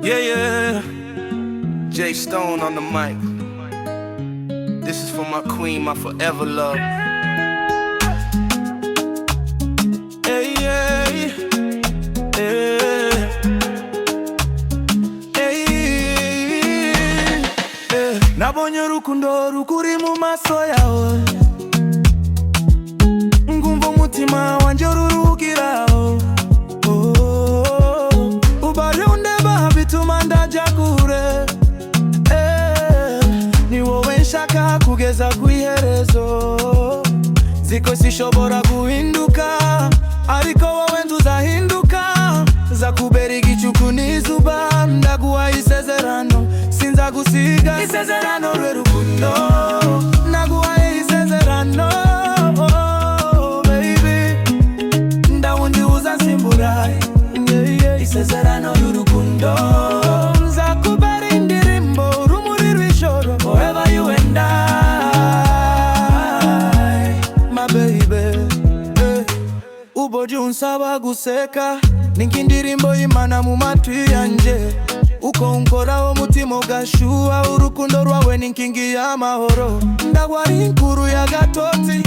Yeah, yeah. J Stone on the mic. This is for my queen, my forever love. Hey, yeah, yeah. Hey, yeah. Nabonye urukundo rukuri mu maso yawe, ngumva umutima wanje ururukiraho. Ubari undeba bituma ndaja kure, ni wowe nshaka kugeza kw'iherezo. Ziko sishobora guhinduka, ariko wowe ntuzahinduka. Zakubera igicuku n'izuba, ndaguha isezerano sinzagusiga. Isezerano rw'urukundo, naguhaye isezerano, baby. Ndawundi uzansimbura, isezerano y'urukundo. Nzakubera indirimbo, urumuri rw'ijoro, forever you and I, my baby. Uboje unsaba guseka, ninkindirimbo y'Imana mu matwi yanje. Uko unkoraho umutima ugashuha, urukundo rwawe ninkingi y'amahoro. Ndagwari inkuru ya gatotsi,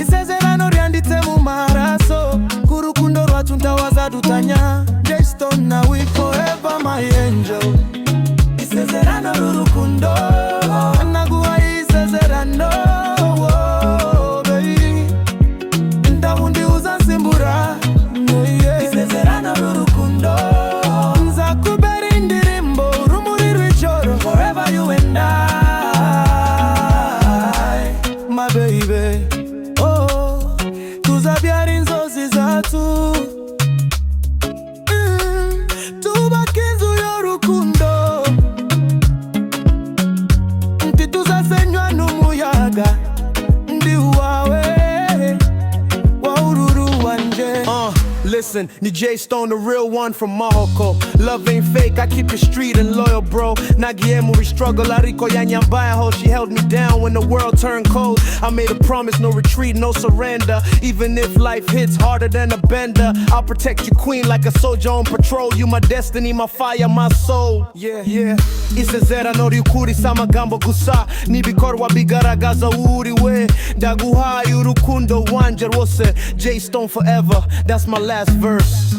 isezerano ryanditse mu maraso. Kurukundo rwacu ntawaza dutanya. J Stone now we forever my angel. Isezerano y'urukundo, naguhaye isezerano, baby. Ndawundi uzansimbura, isezerano y'urukundo. Nzakubera indirimbo, urumuri rw'ijoro, forever you and I, my baby. Oh, tuzabyara inzozi zacu, tubaka inzu y'urukundo, ntituzasenywa n'umuyaga. Ndi uwawe, wahururu wanje. Listen, ni J Stone, the real one from Morocco. Love ain't fake, I keep it street and loyal, bro. Nagiye muri struggle, ariko yanyambayeho. She held me down when the world turned cold. I made a promise, no retreat, no surrender. Even if life hits harder than a bender, I'll protect you, queen, like a soldier on patrol. You my destiny, my fire, my soul. Yeah, yeah. Isezerano ry'ukuri si amagambo gusa, n'ibikorwa bigaragaza uriwe. Ndaguhaye urukundo wanje rwose. J Stone forever, that's my last verse.